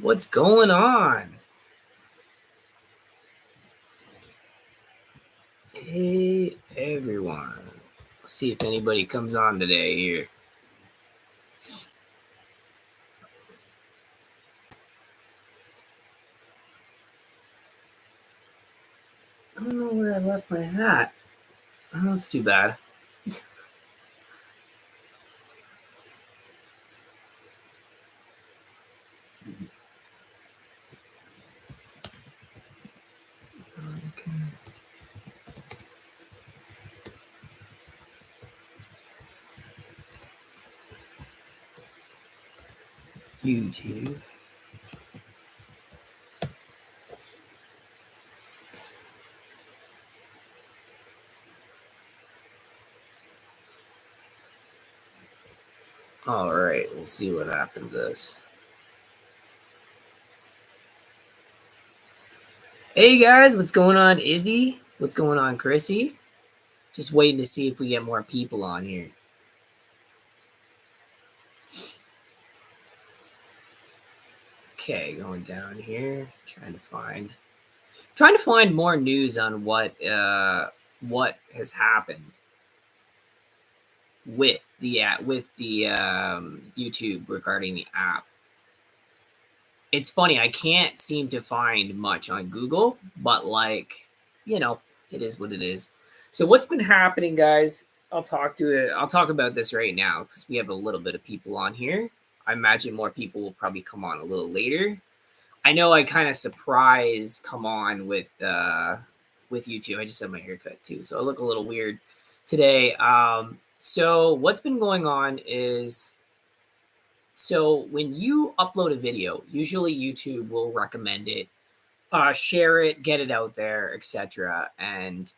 What's going on? Hey, everyone. Let's see if anybody comes on today here. I don't know where I left my hat. Oh, that's too bad. Okay. YouTube. All right, we'll see what happened to this. Hey guys, what's going on, Izzy? What's going on, Chrissy? Just waiting to see if we get more people on here. Okay, going down here, trying to find more news on what has happened with the YouTube regarding the app. It's funny, I can't seem to find much on Google, but like, you know, it is what it is. So what's been happening, guys? I'll talk about this right now because we have a little bit of people on here. I imagine more people will probably come on a little later. I know I kind of surprise come on with YouTube. I just had my haircut too, so I look a little weird today. So what's been going on is so when you upload a video, usually YouTube will recommend it, share it, get it out there, etc. And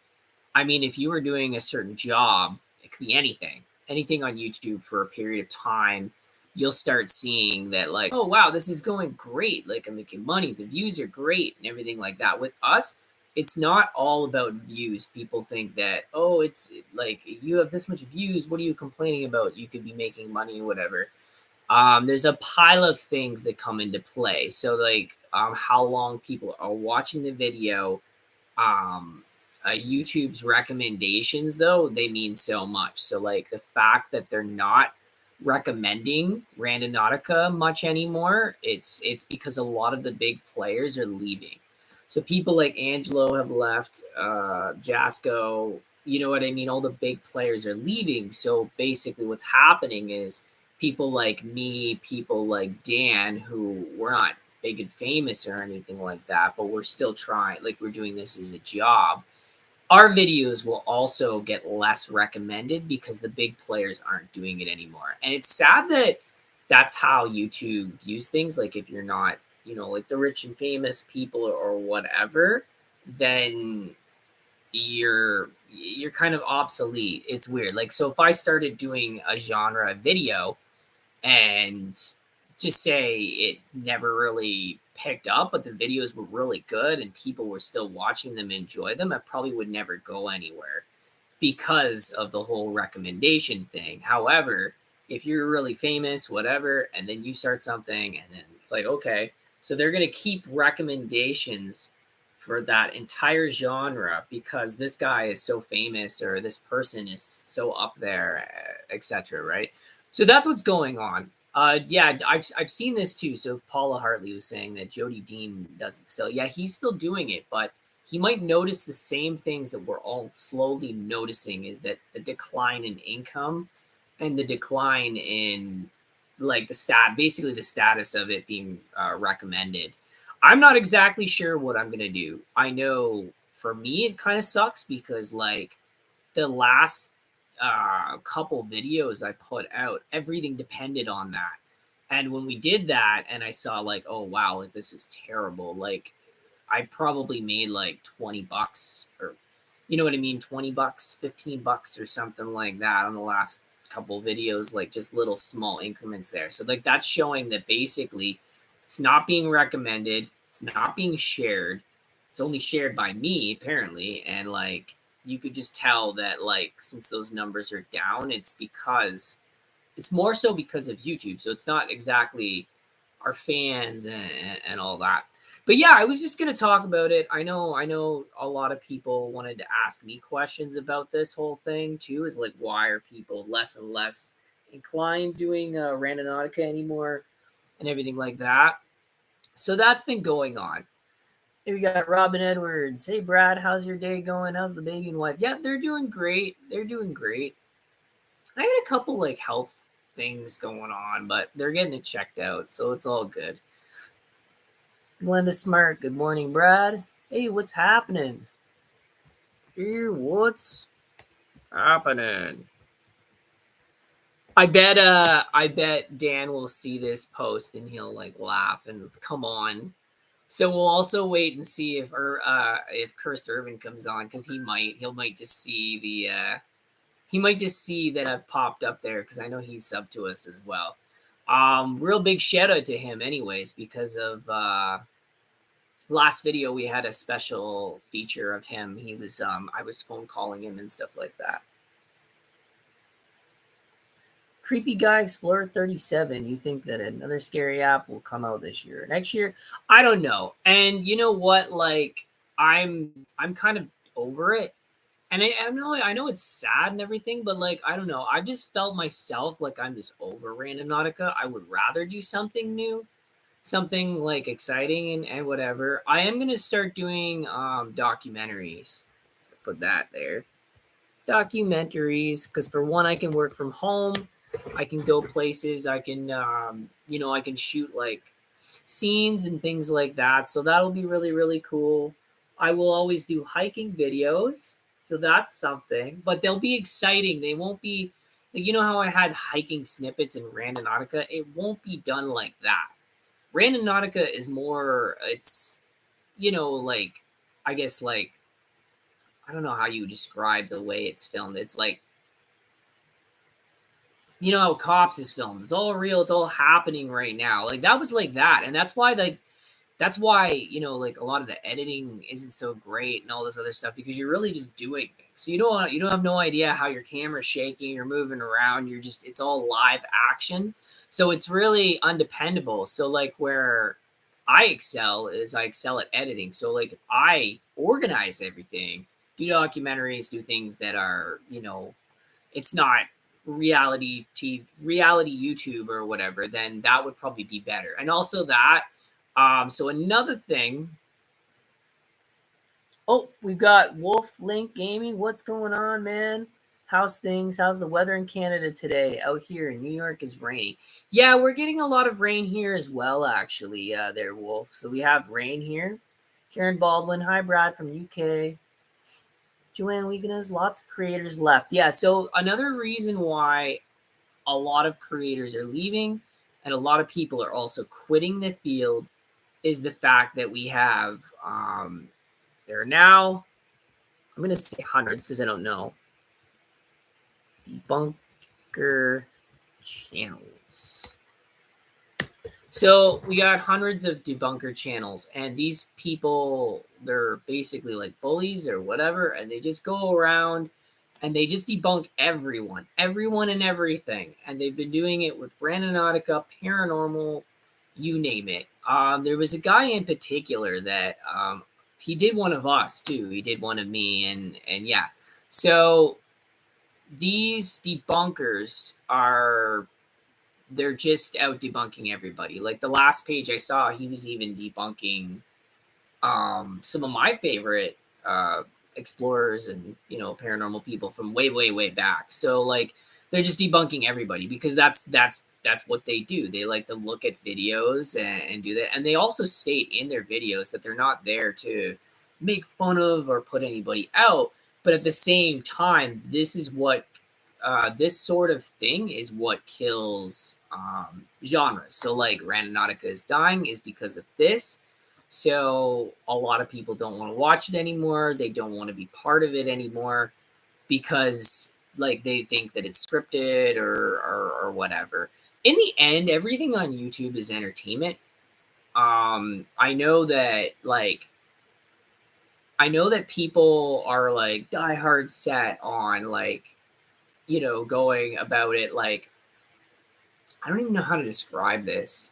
I mean, if you were doing a certain job, it could be anything on YouTube for a period of time, you'll start seeing that, like, oh, wow, this is going great. Like, I'm making money. The views are great and everything like that. With us, it's not all about views. People think that, oh, it's like you have this much views. What are you complaining about? You could be making money, whatever. There's a pile of things that come into play. So, like, how long people are watching the video, um, YouTube's recommendations, though, they mean so much. So, like, the fact that they're not recommending Randonautica much anymore, it's because a lot of the big players are leaving. So people like Angelo have left, Jasco, you know what I mean? All the big players are leaving. So basically what's happening is people like me, people like Dan, who we're not big and famous or anything like that, but we're still trying, like we're doing this as a job. Our videos will also get less recommended because the big players aren't doing it anymore. And it's sad that that's how YouTube views things. Like if you're not, like the rich and famous people or whatever, then you're kind of obsolete. It's weird. Like so if I started doing a genre video and just say it never really picked up, but the videos were really good and people were still watching them, enjoy them, I probably would never go anywhere because of the whole recommendation thing. However, if you're really famous, whatever, and then you start something and then it's like, okay, so they're going to keep recommendations for that entire genre because this guy is so famous or this person is so up there, etc. Right? So that's what's going on. Yeah, I've seen this too. So Paula Hartley was saying that Jody Dean does it still. Yeah, he's still doing it, but he might notice the same things that we're all slowly noticing is that the decline in income and the decline in like basically the status of it being recommended. I'm not exactly sure what I'm gonna do. I know for me it kind of sucks because like the last couple videos I put out, everything depended on that. And when we did that, and I saw like, oh wow, like this is terrible. Like I probably made like $20 or you know what I mean, $20, $15 or something like that on the last couple videos, like just little small increments there. So like that's showing that basically it's not being recommended, it's not being shared. It's only shared by me apparently, and like you could just tell that like since those numbers are down, it's more so because of YouTube. So it's not exactly our fans and all that. But yeah, I was just gonna talk about it. I know a lot of people wanted to ask me questions about this whole thing too. Is like, why are people less and less inclined doing Randonautica anymore and everything like that? So that's been going on. Here we got Robin Edwards. Hey Brad, how's your day going? How's the baby and wife? Yeah, they're doing great. They're doing great. I had a couple like health things going on, but they're getting it checked out, so it's all good. Glenda Smart, good morning, Brad. Hey, what's happening? Here, what's happening? I bet Dan will see this post and he'll like laugh and come on. So we'll also wait and see if Kirst Irvin comes on, because he might just see he might just see that I've popped up there, because I know he's sub to us as well. Real big shout out to him anyways, because of last video we had a special feature of him. He was I was phone calling him and stuff like that. Creepy Guy Explorer 37. You think that another scary app will come out this year? Next year? I don't know. And you know what? Like I'm kind of over it. And I know it's sad and everything, but like I don't know. I just felt myself like I'm just over Randonautica. I would rather do something new, something like exciting and whatever. I am gonna start doing documentaries. So put that there. Documentaries, because for one, I can work from home. I can go places. I can I can shoot like scenes and things like that. So that'll be really, really cool. I will always do hiking videos. So that's something. But they'll be exciting. They won't be like, you know how I had hiking snippets in Randonautica? It won't be done like that. Randonautica is more, it's, like, I guess, like, I don't know how you describe the way it's filmed. It's like, you know how Cops is filmed. It's all real. It's all happening right now. Like, that was like that. And that's why, like a lot of the editing isn't so great and all this other stuff, because you're really just doing things. So you don't have no idea how your camera's shaking, you're moving around, it's all live action. So it's really undependable. So like where I excel is I excel at editing. So like if I organize everything, do documentaries, do things that are, it's not reality TV, reality YouTube or whatever, then that would probably be better. And also that so another thing. Oh, we've got Wolf Link Gaming. What's going on, man? How's things? How's the weather in Canada today? Out here in New York is rainy. Yeah, we're getting a lot of rain here as well, actually. There, Wolf. So we have rain here. Karen Baldwin. Hi, Brad from UK. Joanne Weekend, lots of creators left. Yeah, so another reason why a lot of creators are leaving and a lot of people are also quitting the field is the fact that we have there are now, I'm going to say hundreds because I don't know, debunker channels. So we got hundreds of debunker channels, and these people, they're basically like bullies or whatever, and they just go around and they just debunk everyone and everything. And they've been doing it with Randonautica, paranormal, you name it. There was a guy in particular that he did one of us too. He did one of me, and yeah. So these debunkers they're just out debunking everybody. Like the last page I saw, he was even debunking some of my favorite explorers and paranormal people from way back. So like they're just debunking everybody because that's what they do. They like to look at videos and do that, and they also state in their videos that they're not there to make fun of or put anybody out, but at the same time, this sort of thing is what kills genres. So like Randonautica is dying is because of this. So a lot of people don't want to watch it anymore. They don't want to be part of it anymore because like they think that it's scripted or whatever. In the end, everything on YouTube is entertainment. I know that people are like diehard set on like going about it like I don't even know how to describe this.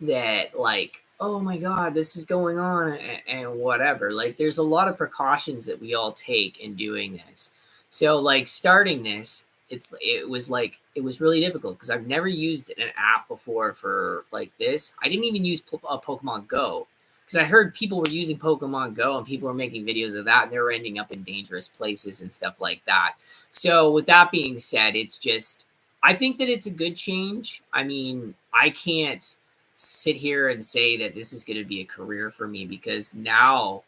that like, oh my god, this is going on, and whatever. Like there's a lot of precautions that we all take in doing this. So like starting this, it was really difficult because I've never used an app before for like this. I didn't even use Pokemon Go because I heard people were using Pokemon Go and people were making videos of that and they were ending up in dangerous places and stuff like that. So with that being said, it's just I think that it's a good change. I mean, I can't sit here and say that this is going to be a career for me because now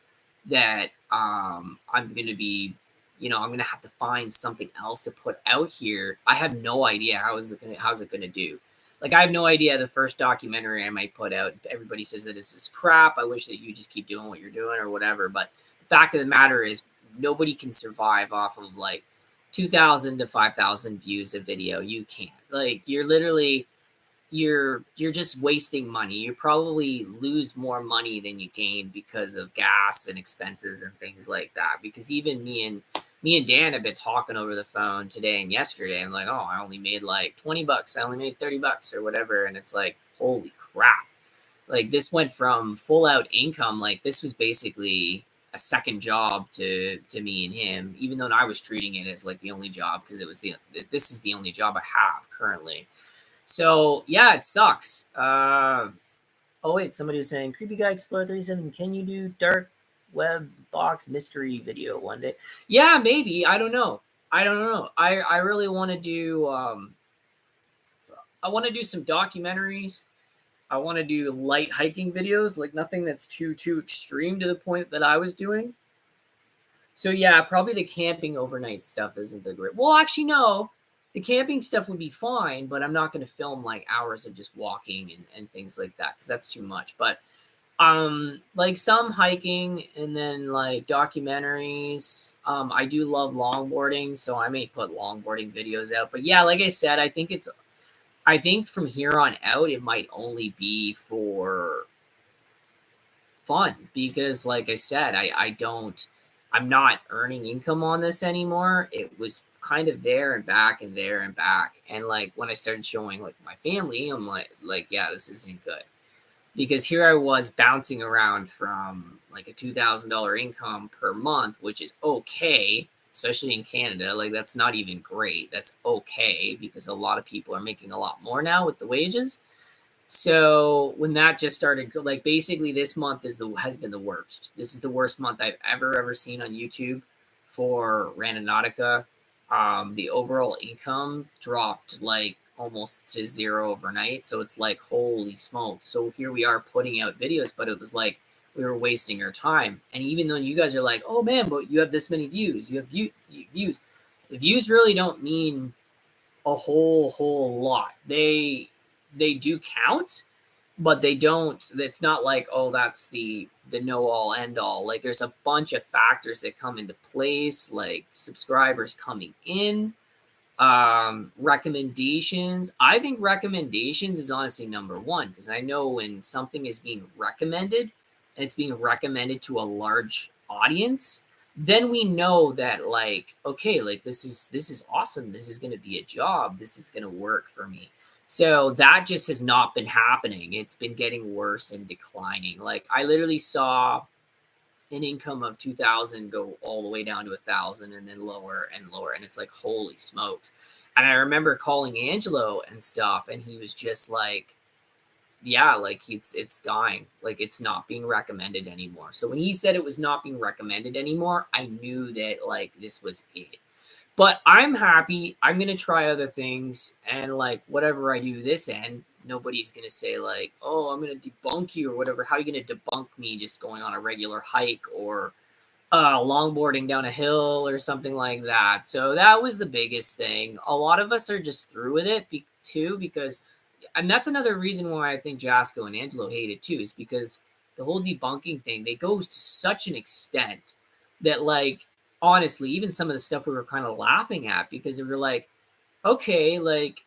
that I'm going to be, I'm going to have to find something else to put out here. I have no idea how's it going to do. Like I have no idea the first documentary I might put out. Everybody says that this is crap. I wish that you just keep doing what you're doing or whatever. But the fact of the matter is, nobody can survive off of like 2,000 to 5,000 views a video. You can't. Like you're just wasting money. You probably lose more money than you gain because of gas and expenses and things like that. Because even me and Dan have been talking over the phone today and yesterday. I'm like, oh, I only made like $20. I only made $30 or whatever. And it's like, holy crap. Like this went from full out income. Like this was basically a second job to me and him, even though I was treating it as like the only job because this is the only job I have currently. So yeah, it sucks. Oh wait, somebody was saying Creepy Guy Explorer 37. Can you do dark web box mystery video one day? Yeah, maybe. I don't know. I really want to do. I want to do some documentaries. I want to do light hiking videos, like nothing that's too extreme to the point that I was doing. So yeah, probably the camping overnight stuff isn't the great. Well, actually, no. The camping stuff would be fine, but I'm not going to film like hours of just walking and things like that because that's too much. But like some hiking and then like documentaries. I do love longboarding, so I may put longboarding videos out. But yeah, like I said, I think from here on out it might only be for fun because like I said, I'm not earning income on this anymore. It was kind of there and back and there and back. And like when I started showing like my family, I'm like yeah, this isn't good. Because here I was bouncing around from like a $2,000 income per month, which is okay, especially in Canada. Like that's not even great. That's okay because a lot of people are making a lot more now with the wages. So when that just started, like basically this month has been the worst. This is the worst month I've ever seen on YouTube for Randonautica. The overall income dropped like almost to zero overnight. So it's like holy smokes. So here we are putting out videos, but it was like we were wasting our time. And even though you guys are like, oh man, but you have this many views, you have views. The views really don't mean a whole lot. They do count, but they don't. It's not like oh that's the know all end all. Like there's a bunch of factors that come into place, like subscribers coming in, recommendations. I think recommendations is honestly number one because I know when something is being recommended and it's being recommended to a large audience, then we know that like okay, like this is awesome, this is going to be a job, this is going to work for me. So that just has not been happening. It's been getting worse and declining. Like I literally saw an income of 2,000 go all the way down to 1,000 and then lower and lower. And it's like, holy smokes. And I remember calling Angelo and stuff, and he was just like, yeah, like it's dying. Like it's not being recommended anymore. So when he said it was not being recommended anymore, I knew that like this was it. But I'm happy. I'm gonna try other things, and like whatever I do this end, nobody's gonna say like, "Oh, I'm gonna debunk you" or whatever. How are you gonna debunk me just going on a regular hike or longboarding down a hill or something like that? So that was the biggest thing. A lot of us are just through with it too, because, and that's another reason why I think Jasco and Angelo hate it too, is because the whole debunking thing, they go to such an extent that like honestly, even some of the stuff we were kind of laughing at because we were like, okay, like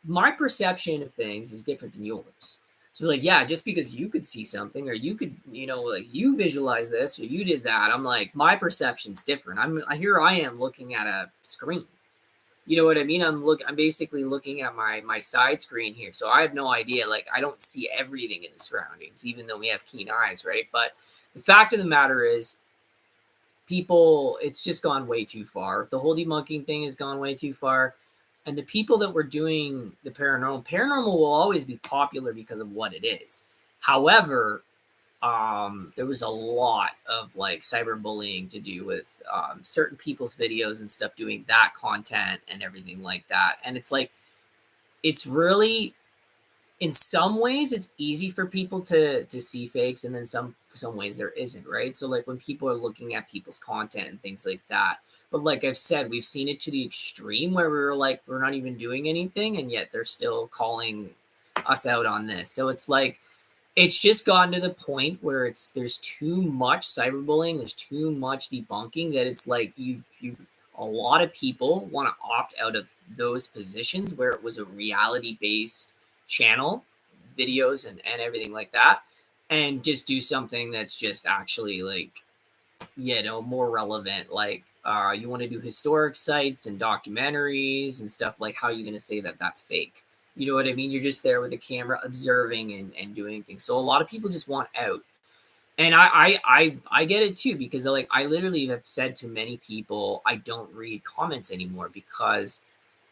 my perception of things is different than yours. So we're like, yeah, just because you could see something or you could, like you visualize this or you did that, I'm like, my perception's different. Here I am looking at a screen. You know what I mean? I'm basically looking at my side screen here. So I have no idea. Like I don't see everything in the surroundings, even though we have keen eyes, right? But the fact of the matter is people, it's just gone way too far. The whole debunking thing has gone way too far. And the people that were doing the paranormal will always be popular because of what it is. However, there was a lot of like cyberbullying to do with certain people's videos and stuff doing that content and everything like that. And it's like, it's really, in some ways it's easy for people to see fakes, and then some ways there isn't, right? So like when people are looking at people's content and things like that, but like I've said, we've seen it to the extreme where we're like, we're not even doing anything and yet they're still calling us out on this. So it's like, it's just gotten to the point where there's too much cyberbullying, there's too much debunking, that it's like you a lot of people want to opt out of those positions where it was a reality based channel, videos and everything like that, and just do something that's just actually like, more relevant. Like you want to do historic sites and documentaries and stuff. Like how are you going to say that that's fake? You know what I mean? You're just there with a camera observing and doing things. So a lot of people just want out. And I get it too, because like I literally have said to many people I don't read comments anymore because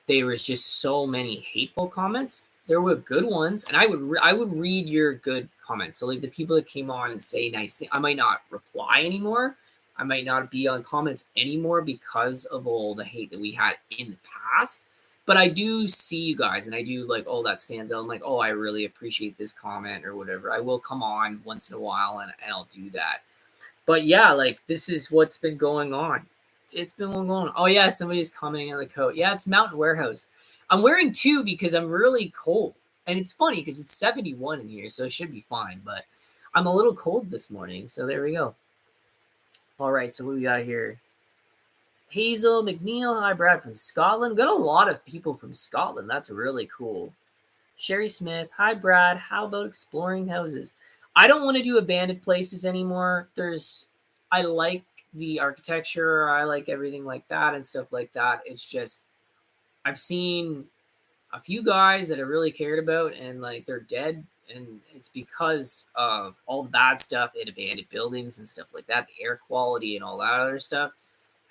there was just so many hateful comments. There were good ones, and I would read your good comments. So like the people that came on and say nice things, I might not reply anymore. I might not be on comments anymore because of all the hate that we had in the past. But I do see you guys, and I do like, oh, that stands out. I'm like, oh, I really appreciate this comment or whatever. I will come on once in a while, and I'll do that. But yeah, like this is what's been going on. It's been going on. Oh yeah, somebody's commenting on the coat. Yeah, it's Mountain Warehouse. I'm wearing two because I'm really cold. And it's funny because it's 71 in here, so it should be fine. But I'm a little cold this morning, so there we go. All right, so what we got here? Hazel McNeil, hi Brad from Scotland. We got a lot of people from Scotland. That's really cool. Sherry Smith, hi Brad. How about exploring houses? I don't want to do abandoned places anymore. I like the architecture, I like everything like that and stuff like that. It's just, I've seen a few guys that I really cared about and like they're dead. And it's because of all the bad stuff in abandoned buildings and stuff like that, the air quality and all that other stuff.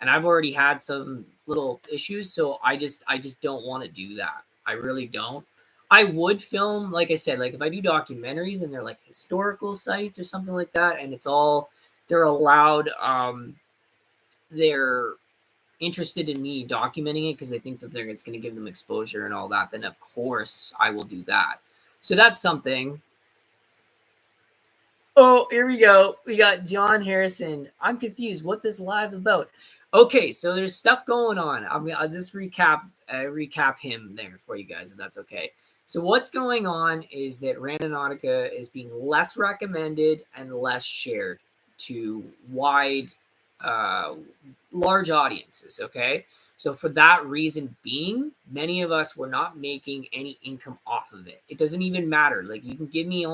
And I've already had some little issues, so I just don't want to do that. I really don't. I would film, like I said, like if I do documentaries and they're like historical sites or something like that, and they're allowed, they're interested in me documenting it because they think that it's going to give them exposure and all that, then of course I will do that. So that's something. Oh, here we go. We got John Harrison. I'm confused. What this live about? Okay, so there's stuff going on. I'll just recap him there for you guys, if that's okay. So what's going on is that Randonautica is being less recommended and less shared to uh, large audiences. Okay, so for that reason being, many of us were not making any income off of it. It doesn't even matter. Like you can give me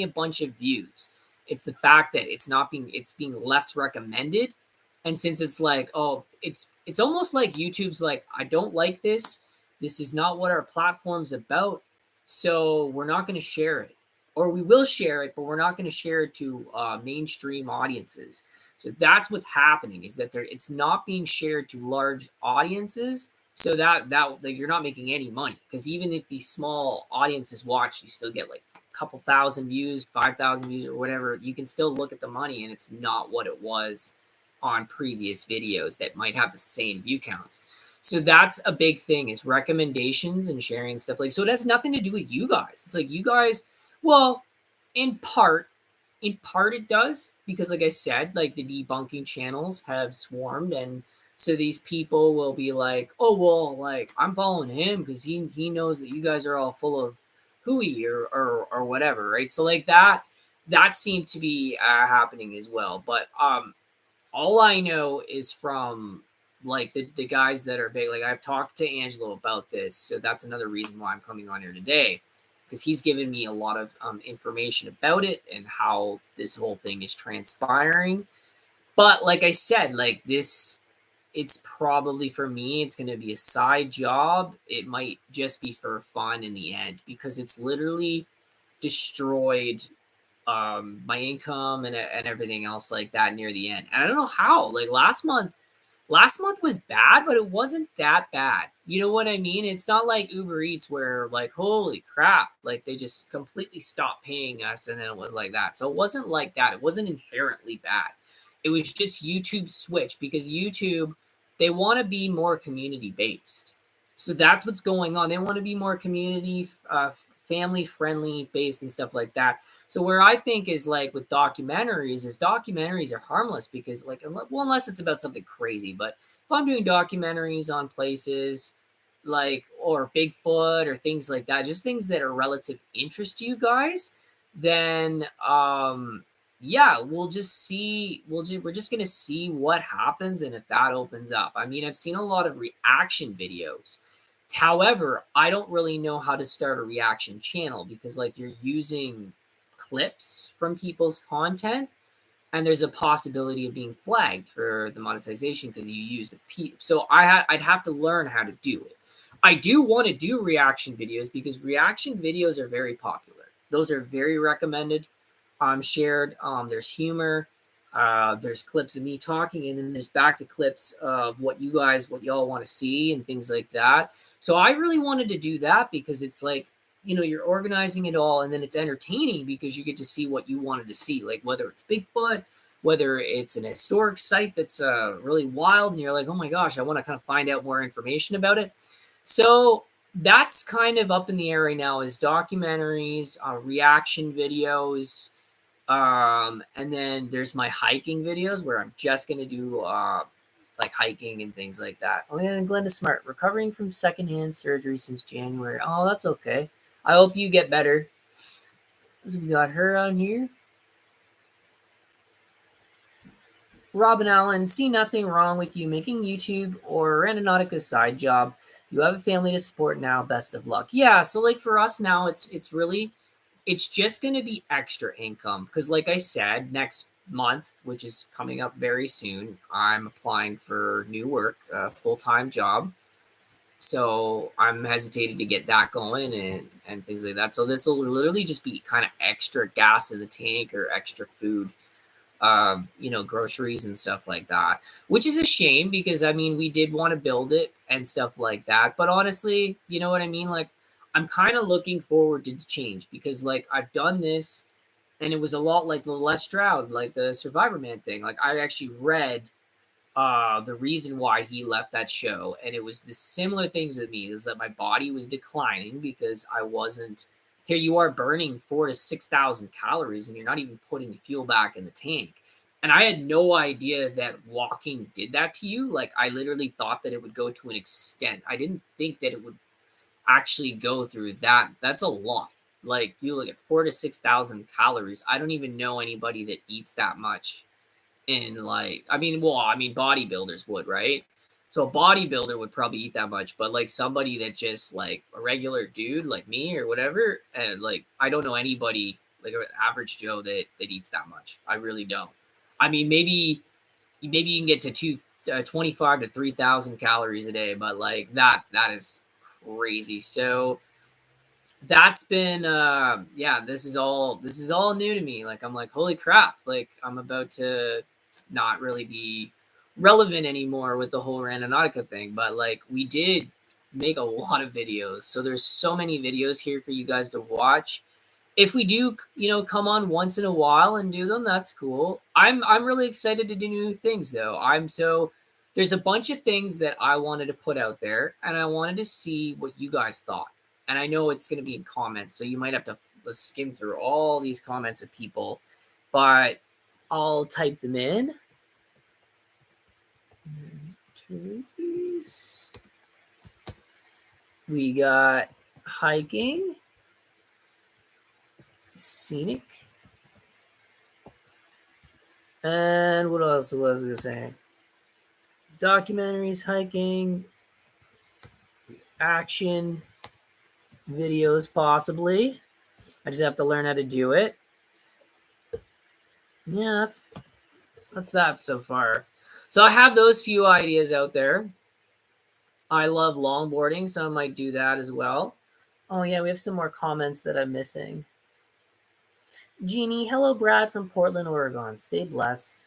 a bunch of views. It's the fact that it's being less recommended. And since it's like, oh, it's almost like YouTube's like, I don't like this. This is not what our platform's about. So we're not going to share it. Or we will share it, but we're not going to share it to mainstream audiences. So that's what's happening, is that it's not being shared to large audiences, so that like, you're not making any money, because even if these small audiences watch, you still get like a couple thousand views, 5,000 views or whatever. You can still look at the money, and it's not what it was on previous videos that might have the same view counts. So that's a big thing, is recommendations and sharing stuff. Like, so it has nothing to do with you guys. It's like you guys, well, in part it does, because like I said, like the debunking channels have swarmed, and so these people will be like, oh well, like I'm following him because he knows that you guys are all full of hooey or whatever, right? So like that seemed to be happening as well. But all I know is from like the guys that are big. Like I've talked to Angelo about this, so that's another reason why I'm coming on here today, because he's given me a lot of information about it and how this whole thing is transpiring. But like I said, like this, it's probably for me, it's going to be a side job. It might just be for fun in the end because it's literally destroyed my income and everything else like that near the end. And I don't know how. Like last month was bad, but it wasn't that bad. You know what I mean? It's not like Uber Eats where like holy crap, like they just completely stopped paying us and then it was like that. So it wasn't like that. It wasn't inherently bad. It was just YouTube switch because YouTube they want to be more community based. So that's what's going on. They want to be more community family friendly based and stuff like that. So where I think is like with documentaries is documentaries are harmless because like well unless it's about something crazy, but if I'm doing documentaries on places like or Bigfoot or things like that, just things that are relative interest to you guys, then yeah, we'll just see we're just going to see what happens and if that opens up. I mean, I've seen a lot of reaction videos. However, I don't really know how to start a reaction channel because like you're using clips from people's content and there's a possibility of being flagged for the monetization because you use the so I'd have to learn how to do it. I do want to do reaction videos because reaction videos are very popular. Those are very recommended, shared. There's humor, there's clips of me talking, and then there's back to clips of what y'all want to see and things like that. So I really wanted to do that because it's like, you're organizing it all and then it's entertaining because you get to see what you wanted to see, like whether it's Bigfoot, whether it's an historic site that's really wild and you're like, oh my gosh, I want to kind of find out more information about it. So that's kind of up in the air right now is documentaries, reaction videos, and then there's my hiking videos where I'm just going to do like hiking and things like that. Oh yeah, and Glenda Smart, recovering from secondhand surgery since January. Oh, that's okay. I hope you get better. So we got her on here. Robin Allen, see nothing wrong with you making YouTube or Randonautica side job. You have a family to support now. Best of luck. Yeah, so like for us now, it's really it's just going to be extra income because like I said, next month, which is coming up very soon, I'm applying for new work, a full-time job. So I'm hesitating to get that going and things like that. So this will literally just be kind of extra gas in the tank or extra food, groceries and stuff like that, which is a shame because I mean, we did want to build it and stuff like that. But honestly, you know what I mean? Like, I'm kind of looking forward to change because like I've done this and it was a lot like the Les Stroud, like the Survivor Man thing. Like I actually read the reason why he left that show, and it was the similar things with me is that my body was declining because I wasn't here. You are burning 4 to 6,000 calories, and you're not even putting the fuel back in the tank. And I had no idea that walking did that to you. Like I literally thought that it would go to an extent. I didn't think that it would actually go through that. That's a lot. Like you look at 4 to 6,000 calories. I don't even know anybody that eats that much in like I mean bodybuilders would, right? So a bodybuilder would probably eat that much, but like somebody that just like a regular dude like me or whatever, and like I don't know anybody like an average Joe that eats that much. I really don't. I mean maybe you can get to 25 to 3,000 calories a day, but like that is crazy. So that's been yeah, this is all new to me. Like I'm like holy crap, like I'm about to not really be relevant anymore with the whole Randonautica thing, but like we did make a lot of videos, so there's so many videos here for you guys to watch. If we do come on once in a while and do them, that's cool. I'm really excited to do new things though. There's a bunch of things that I wanted to put out there and I wanted to see what you guys thought. And I know it's going to be in comments, so you might have to skim through all these comments of people, but I'll type them in. We got hiking, scenic, and what else was I going to say? Documentaries, hiking, action, videos, possibly. I just have to learn how to do it. Yeah, that's that so far. So I have those few ideas out there. I love longboarding, so I might do that as well. Oh yeah, we have some more comments that I'm missing. Jeannie, hello Brad from Portland, Oregon. Stay blessed.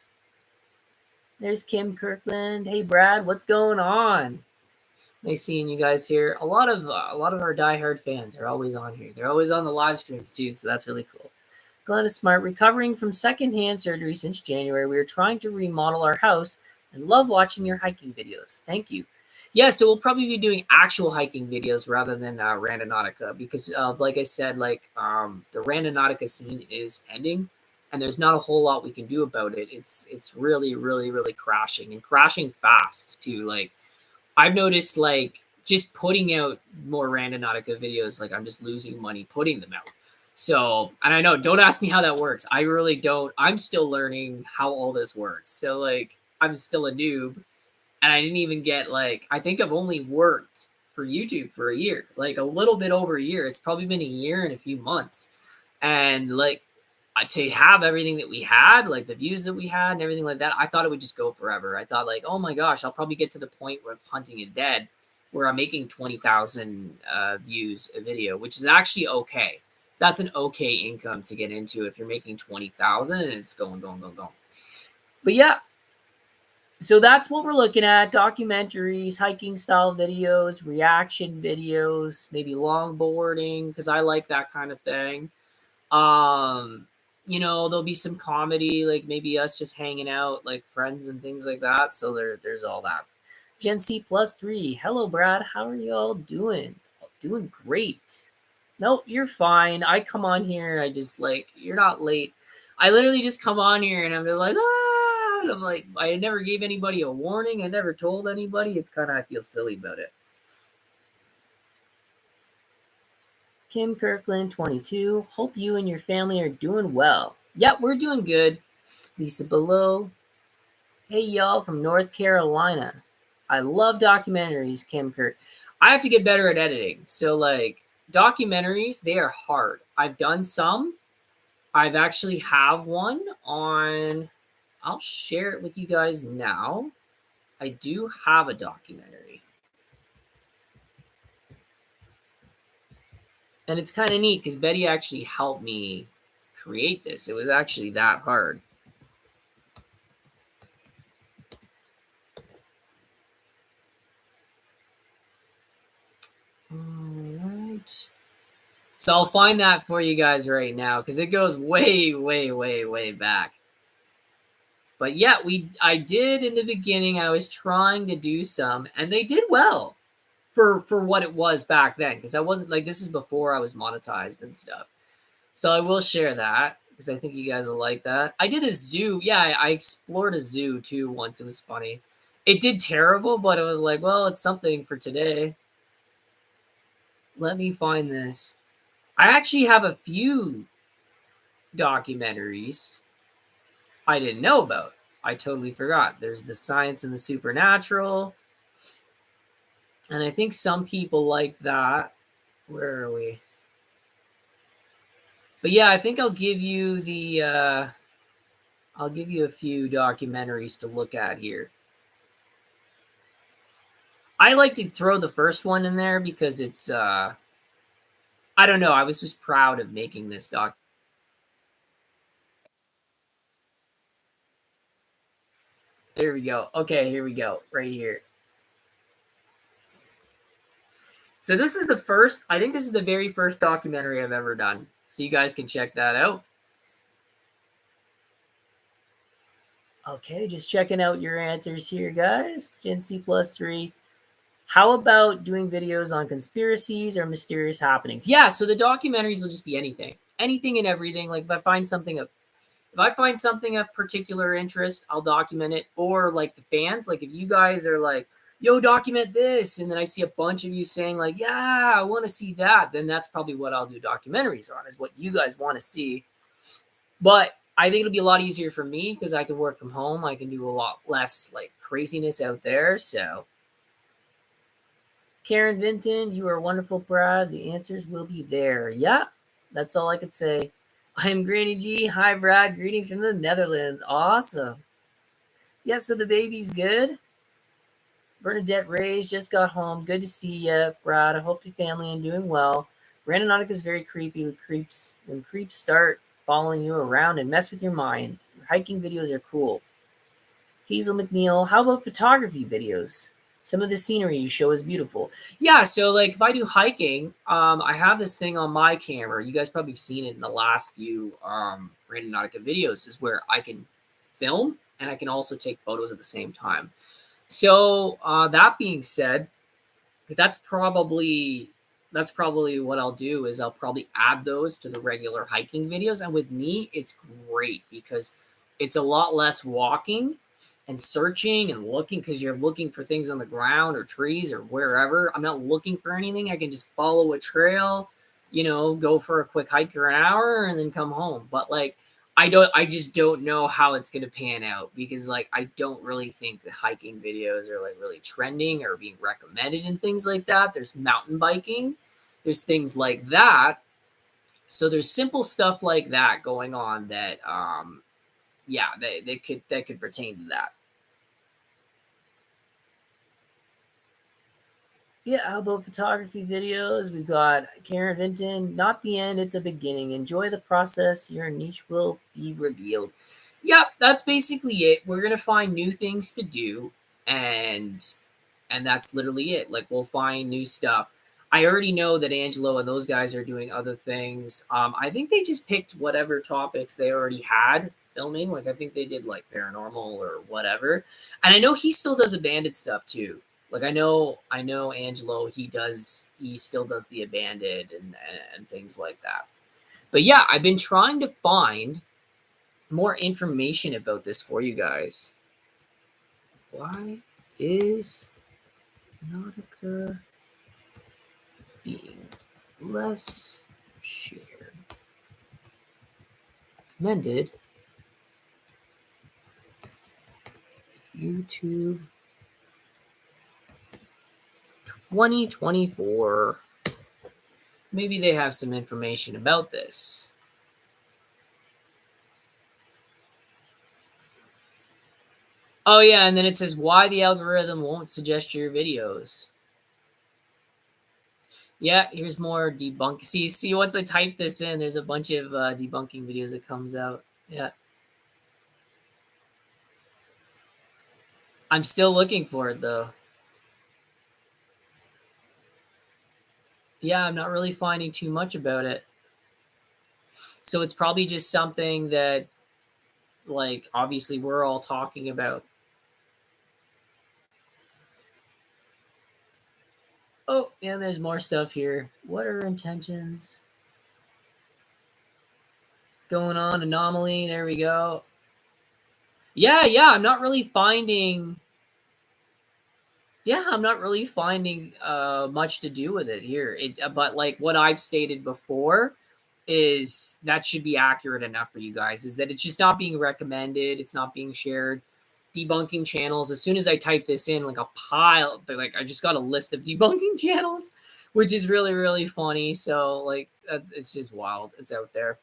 There's Kim Kirkland. Hey Brad, what's going on? Nice seeing you guys here. A lot of our diehard fans are always on here. They're always on the live streams too, so that's really cool. Glenn is smart. Recovering from secondhand surgery since January, we are trying to remodel our house and love watching your hiking videos. Thank you. Yeah, so we'll probably be doing actual hiking videos rather than Randonautica because, like I said, the Randonautica scene is ending, and there's not a whole lot we can do about it. It's really, really, really crashing and crashing fast too. Like I've noticed, like just putting out more Randonautica videos, like I'm just losing money putting them out. So, and I know, don't ask me how that works. I really don't. I'm still learning how all this works. So, like, I'm still a noob, and I didn't even get like I think I've only worked for YouTube for a year, like a little bit over a year. It's probably been a year and a few months, and like to have everything that we had, like the views that we had and everything like that, I thought it would just go forever. I thought like, oh my gosh, I'll probably get to the point of Hunting It Dead where I'm making 20,000 views a video, which is actually okay. That's an okay income to get into if you're making 20,000 and it's going, going, going, going. But yeah, so that's what we're looking at: documentaries, hiking style videos, reaction videos, maybe longboarding because I like that kind of thing. Um, there'll be some comedy, like maybe us just hanging out, like friends and things like that. So there's all that. Gen C plus three. Hello, Brad. How are you all doing? Doing great. Nope, you're fine. I come on here. I just like you're not late. I literally just come on here and I'm just like ah. And I'm like I never gave anybody a warning. I never told anybody. It's kind of I feel silly about it. Kim Kirkland, 22. Hope you and your family are doing well. Yep, we're doing good. Lisa Below. Hey, y'all from North Carolina. I love documentaries, Kim Kirk. I have to get better at editing. So, like, documentaries, they are hard. I've done some. I've actually have one on, I'll share it with you guys now. I do have a documentary. And it's kind of neat because Betty actually helped me create this. It was actually that hard. All right. So I'll find that for you guys right now because it goes way, way, way, way back. But yeah, I did in the beginning. I was trying to do some, and they did well for what it was back then. Because I wasn't like this is before I was monetized and stuff. So I will share that because I think you guys will like that. I did a zoo. Yeah, I explored a zoo too once. It was funny. It did terrible, but it was like, well, it's something for today. Let me find this. I actually have a few documentaries I didn't know about. I totally forgot. There's the science and the supernatural. And I think some people like that. Where are we? But yeah, I think I'll give you I'll give you a few documentaries to look at here. I like to throw the first one in there because it's I don't know, I was just proud of making this doc. There we go. Okay, here we go. Right here. So this is the first, I think this is the very first documentary I've ever done. So you guys can check that out. Okay, just checking out your answers here, guys. Gen C plus three. How about doing videos on conspiracies or mysterious happenings? Yeah, so the documentaries will just be anything. Anything and everything. Like if I find something of particular interest, I'll document it. Or like the fans, like if you guys are like, yo, document this, and then I see a bunch of you saying, like, yeah, I want to see that, then that's probably what I'll do documentaries on, is what you guys want to see. But I think it'll be a lot easier for me because I can work from home. I can do a lot less like craziness out there. So Karen Vinton, you are wonderful, Brad. The answers will be there. Yeah, that's all I could say. I'm Granny G. Hi, Brad. Greetings from the Netherlands. Awesome. Yeah, so the baby's good. Bernadette Reyes just got home. Good to see you, Brad. I hope your family is doing well. Randonautica is very creepy with creeps. When creeps start following you around and mess with your mind. Your hiking videos are cool. Hazel McNeil, how about photography videos? Some of the scenery you show is beautiful. Yeah, so like if I do hiking, I have this thing on my camera. You guys probably have seen it in the last few Randonautica videos, is where I can film and I can also take photos at the same time. So that being said, that's probably that's probably what I'll do is I'll probably add those to the regular hiking videos. And with me, it's great because it's a lot less walking and searching and looking because you're looking for things on the ground or trees or wherever. I'm not looking for anything. I can just follow a trail, go for a quick hike for an hour and then come home. But like I just don't know how it's going to pan out because like I don't really think the hiking videos are like really trending or being recommended and things like that. There's mountain biking, there's things like that. So there's simple stuff like that going on that yeah, they could pertain to that. Yeah, how about photography videos? We've got Karen Vinton. Not the end, it's a beginning. Enjoy the process. Your niche will be revealed. Yep, that's basically it. We're gonna find new things to do, and that's literally it. Like we'll find new stuff. I already know that Angelo and those guys are doing other things. I think they just picked whatever topics they already had filming. Like I think they did like paranormal or whatever. And I know he still does abandoned stuff too. Like I know Angelo. He still does the abandoned and things like that. But yeah, I've been trying to find more information about this for you guys. Why is Nautica being less shared? Recommended YouTube 2024. Maybe they have some information about this. Oh yeah, and then it says why the algorithm won't suggest your videos. Yeah, here's more debunk. See, once I type this in, there's a bunch of debunking videos that comes out. Yeah, I'm still looking for it though. Yeah, I'm not really finding too much about it. So it's probably just something that, like, obviously we're all talking about. Oh, and there's more stuff here. What are intentions? Going on, anomaly. There we go. Yeah, I'm not really finding. Yeah, I'm not really finding much to do with it here. But like what I've stated before is that should be accurate enough for you guys. Is that it's just not being recommended. It's not being shared. Debunking channels. As soon as I type this in, like a pile, like I just got a list of debunking channels, which is really really funny. So like it's just wild. It's out there.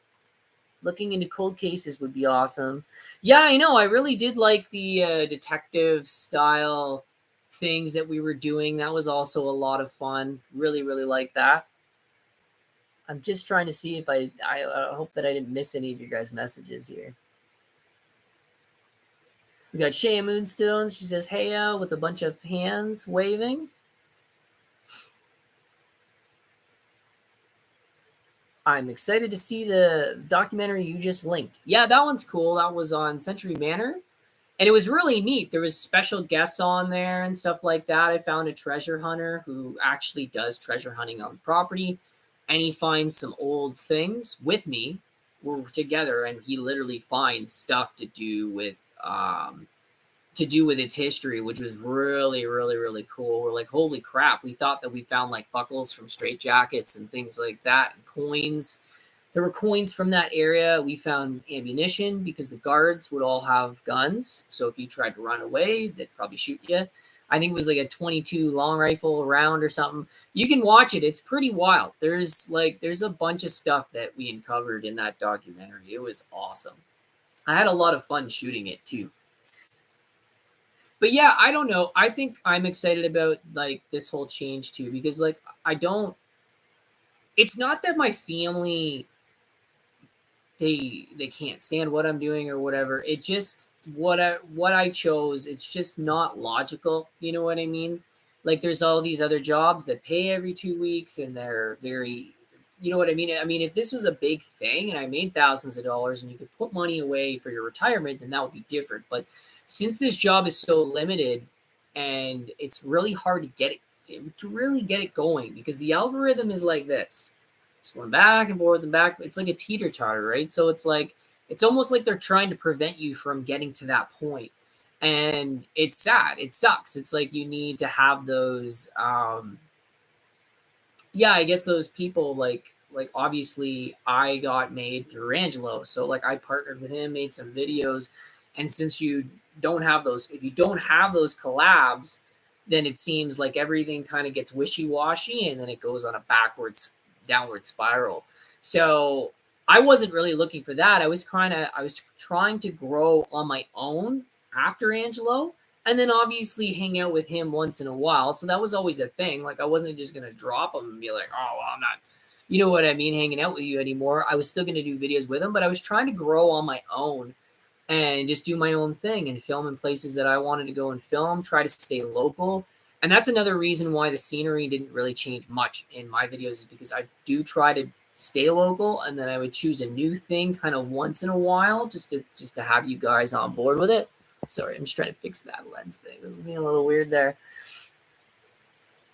Looking into cold cases would be awesome. Yeah, I know. I really did like the detective style things that we were doing. That was also a lot of fun. Really, really like that. I'm just trying to see if I hope that I didn't miss any of your guys' messages here. We got Shea Moonstone. She says, "Hey, with a bunch of hands waving." I'm excited to see the documentary you just linked. Yeah, that one's cool. That was on Century Manor. And it was really neat. There was special guests on there and stuff like that. I found a treasure hunter who actually does treasure hunting on property, and he finds some old things with me. We're together, and he literally finds stuff to do with its history, which was really, really, really cool. We're like, holy crap! We thought that we found like buckles from straight jackets and things like that, and coins. There were coins from that area. We found ammunition because the guards would all have guns. So if you tried to run away, they'd probably shoot you. I think it was like a 22 long rifle round or something. You can watch it. It's pretty wild. There's a bunch of stuff that we uncovered in that documentary. It was awesome. I had a lot of fun shooting it too. But yeah, I don't know. I think I'm excited about like this whole change too because like I don't. It's not that my family they can't stand what I'm doing or whatever. It just what I chose, it's just not logical. You know what I mean? Like there's all these other jobs that pay every 2 weeks and they're very you know what I mean? I mean, if this was a big thing and I made thousands of dollars and you could put money away for your retirement, then that would be different. But since this job is so limited and it's really hard to really get it going because the algorithm is like this just going back and forth and back. It's like a teeter totter, right? So it's like it's almost like they're trying to prevent you from getting to that point. And it's sad. It sucks. It's like you need to have those yeah, I guess those people like obviously I got made through Angelo. So like I partnered with him, made some videos. And since you don't have those, if you don't have those collabs, then it seems like everything kind of gets wishy-washy and then it goes on a backwards downward spiral. So I wasn't really looking for that. I was trying to grow on my own after Angelo and then obviously hang out with him once in a while. So that was always a thing. Like I wasn't just gonna drop him and be like, oh well, I'm not, you know what I mean, hanging out with you anymore. I was still gonna do videos with him, but I was trying to grow on my own and just do my own thing and film in places that I wanted to go and film, try to stay local. And that's another reason why the scenery didn't really change much in my videos is because I do try to stay local and then I would choose a new thing kind of once in a while just to have you guys on board with it. Sorry, I'm just trying to fix that lens thing. It was being a little weird there.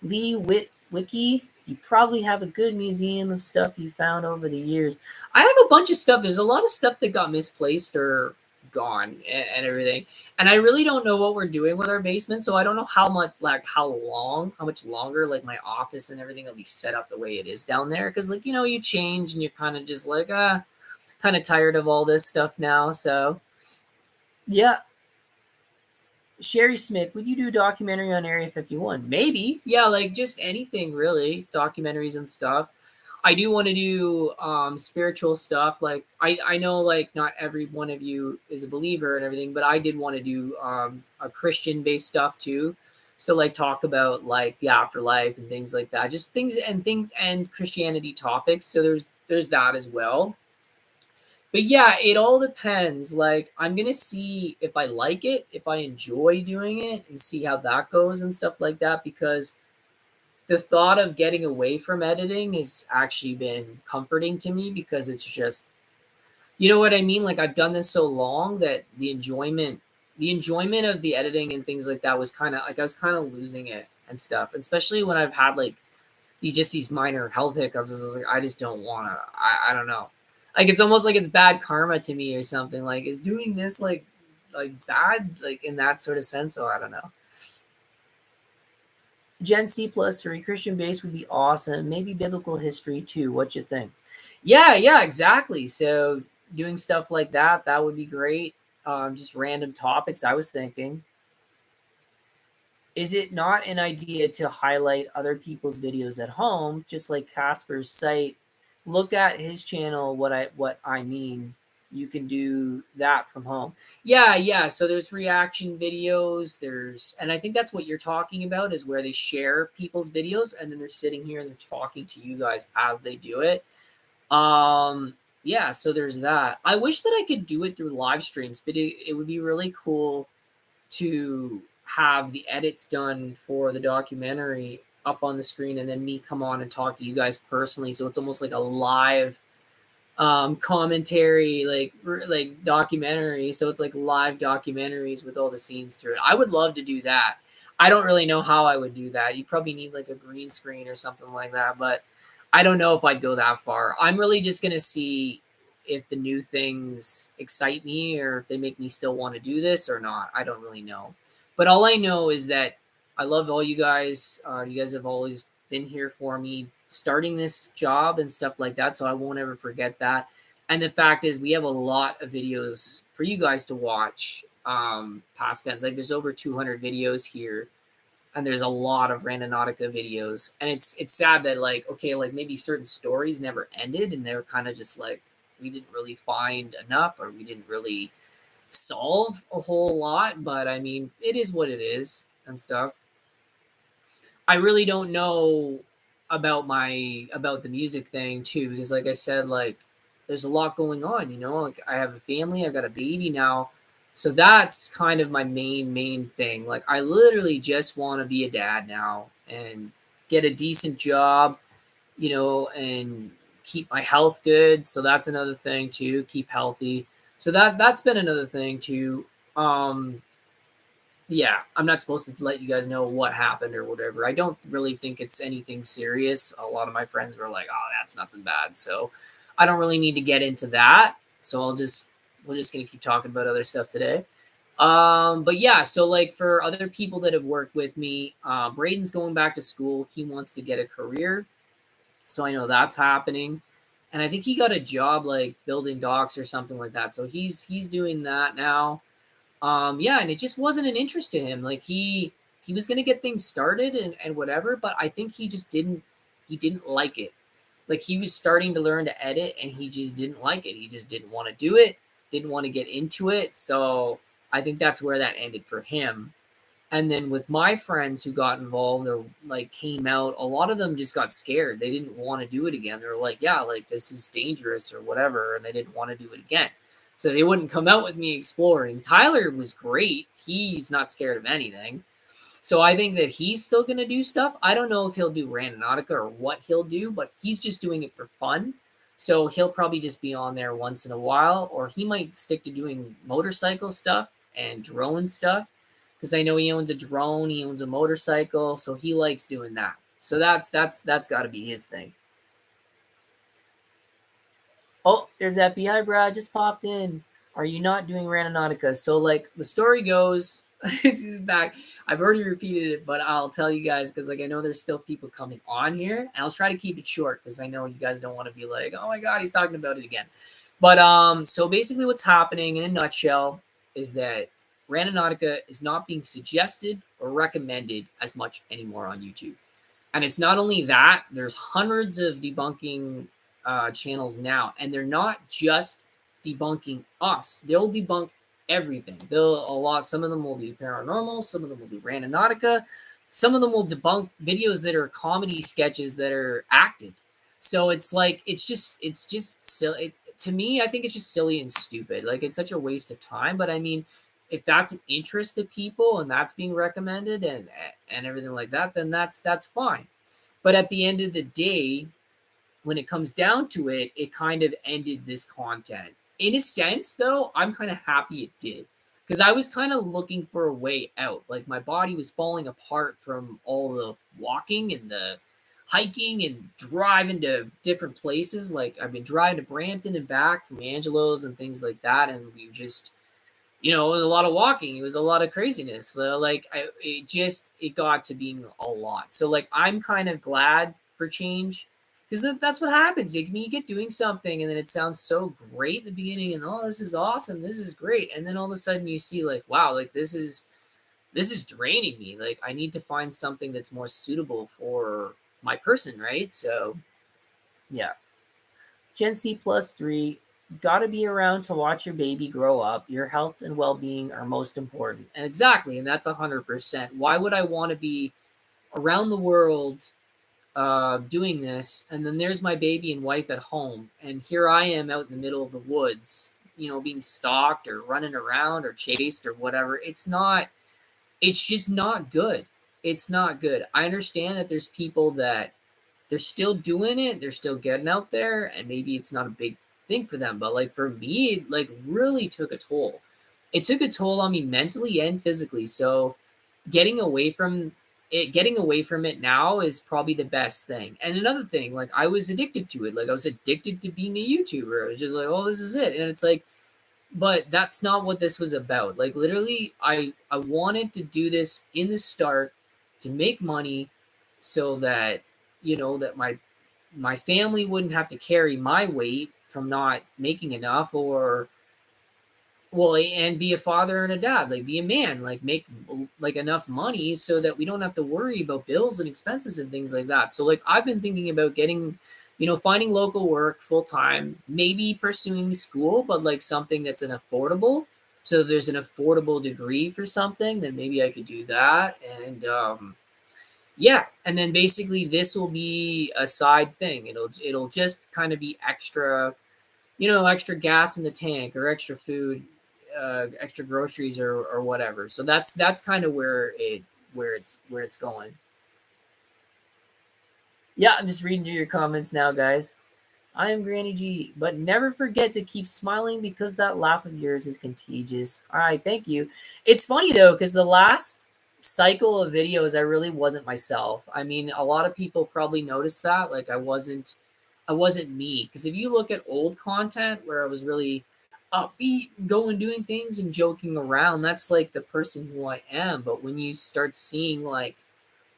Wiki, you probably have a good museum of stuff you found over the years. I have a bunch of stuff. There's a lot of stuff that got misplaced or gone and everything. And I really don't know what we're doing with our basement. So I don't know how much, like, how much longer, like, my office and everything will be set up the way it is down there. Cause, like, you know, you change and you're kind of just like, kind of tired of all this stuff now. So, yeah, Sherry Smith, would you do a documentary on Area 51? Maybe. Yeah, like just anything really, documentaries and stuff. I do want to do spiritual stuff. Like I know like not every one of you is a believer and everything, but I did want to do a Christian based stuff too. So like talk about like the afterlife and things like that. Just things and Christianity topics. So there's that as well. But yeah, it all depends. Like, I'm gonna see if I like it, if I enjoy doing it, and see how that goes and stuff like that. Because the thought of getting away from editing has actually been comforting to me because it's just, you know what I mean? Like, I've done this so long that the enjoyment of the editing and things like that was kind of like I was kind of losing it and stuff. Especially when I've had like these minor health hiccups. I was like, I just don't want to. I don't know. Like it's almost like it's bad karma to me or something. Like is doing this like bad like in that sort of sense. So I don't know. Gen C plus 3 Christian base would be awesome. Maybe biblical history too. What you think? Yeah, exactly. So doing stuff like that would be great. Just random topics. I was thinking. Is it not an idea to highlight other people's videos at home, just like Casper's site? Look at his channel. What I mean, you can do that from home. Yeah. So there's reaction videos. And I think that's what you're talking about is where they share people's videos and then they're sitting here and they're talking to you guys as they do it. Yeah. So there's that. I wish that I could do it through live streams, but it would be really cool to have the edits done for the documentary up on the screen and then me come on and talk to you guys personally so it's almost like a live commentary like documentary so it's like live documentaries with all the scenes through it. I would love to do that. I don't really know how I would do that. You probably need like a green screen or something like that, but I don't know if I'd go that far. I'm really just going to see if the new things excite me or if they make me still want to do this or not. I don't really know. But all I know is that I love all you guys. You guys have always been here for me starting this job and stuff like that. So I won't ever forget that. And the fact is, we have a lot of videos for you guys to watch. Past tense, like there's over 200 videos here and there's a lot of Randonautica videos. And it's sad that like, okay, like maybe certain stories never ended and they're kind of just like, we didn't really find enough or we didn't really solve a whole lot, but I mean, it is what it is and stuff. I really don't know about the music thing too, because like I said, like there's a lot going on, you know, like I have a family, I've got a baby now. So that's kind of my main thing. Like I literally just want to be a dad now and get a decent job, you know, and keep my health good. So that's another thing too, keep healthy. So that's been another thing too. Um yeah, I'm not supposed to let you guys know what happened or whatever. I don't really think it's anything serious. A lot of my friends were like, "Oh, that's nothing bad." So I don't really need to get into that. So we're just gonna keep talking about other stuff today. But yeah, so like for other people that have worked with me, Braden's going back to school. He wants to get a career, so I know that's happening. And I think he got a job like building docks or something like that. So he's doing that now. Yeah, and it just wasn't an interest to him. Like he was gonna get things started and whatever, but I think he didn't like it. Like he was starting to learn to edit and he just didn't like it. He just didn't want to do it, didn't want to get into it. So I think that's where that ended for him. And then with my friends who got involved or like came out, a lot of them just got scared. They didn't want to do it again. They were like, yeah, like this is dangerous or whatever. And they didn't want to do it again. So they wouldn't come out with me exploring. Tyler was great. He's not scared of anything. So I think that he's still going to do stuff. I don't know if he'll do Randonautica or what he'll do, but he's just doing it for fun. So he'll probably just be on there once in a while, or he might stick to doing motorcycle stuff and drone stuff because I know he owns a drone, he owns a motorcycle, so he likes doing that. So that's got to be his thing. Oh, there's FBI Brad just popped in. Are you not doing Randonautica? So like the story goes, this is back. I've already repeated it, but I'll tell you guys because like I know there's still people coming on here, and I'll try to keep it short because I know you guys don't want to be like, oh my god, he's talking about it again. But so basically, what's happening in a nutshell is that Randonautica is not being suggested or recommended as much anymore on YouTube. And it's not only that, there's hundreds of debunking channels now, and they're not just debunking us. They'll debunk everything. Some of them will do paranormal, some of them will do Randonautica, some of them will debunk videos that are comedy sketches that are acted. So it's like it's just silly. To me, I think it's just silly and stupid. Like it's such a waste of time. But I mean, if that's an interest to people and that's being recommended and everything like that, then that's fine. But at the end of the day, when it comes down to it, it kind of ended this content. In a sense, though, I'm kind of happy it did because I was kind of looking for a way out. Like my body was falling apart from all the walking and the hiking and driving to different places. Like I've been driving to Brampton and back from Angelo's and things like that, and we just it was a lot of walking. It was a lot of craziness. So, like, it got to being a lot. So, like, I'm kind of glad for change because that's what happens. Like, you get doing something and then it sounds so great in the beginning, and oh, this is awesome, this is great, and then all of a sudden you see, like, wow, like this is draining me. Like, I need to find something that's more suitable for my person, right? So, yeah. Gen C plus three, gotta be around to watch your baby grow up. Your health and well being are most important. And exactly, and that's 100%. Why would I want to be around the world doing this? And then there's my baby and wife at home. And here I am out in the middle of the woods, being stalked or running around or chased or whatever. It's just not good. It's not good. I understand that there's people that they're still doing it, they're still getting out there, and maybe it's not a big thing for them. But like for me, it like really took a toll. It took a toll on me mentally and physically. So getting away from it now is probably the best thing. And another thing, like I was addicted to it. Like I was addicted to being a YouTuber. I was just like, oh, this is it. And it's like, but that's not what this was about. Like literally, I wanted to do this in the start to make money so that that my family wouldn't have to carry my weight from not making enough or well and be a father and a dad, like be a man, like make like enough money so that we don't have to worry about bills and expenses and things like that. So like I've been thinking about getting finding local work full time, maybe pursuing school, but like something that's an affordable So if there's an affordable degree for something, then maybe I could do that. And yeah, and then basically this will be a side thing. It'll just kind of be extra, extra gas in the tank or extra food, extra groceries or whatever. So that's kind of where it's going. Yeah, I'm just reading through your comments now, guys. I am Granny G, but never forget to keep smiling because that laugh of yours is contagious. All right, thank you. It's funny though, because the last cycle of videos, I really wasn't myself. I mean, a lot of people probably noticed that. Like I wasn't me. Because if you look at old content where I was really upbeat, going doing things and joking around, that's like the person who I am. But when you start seeing like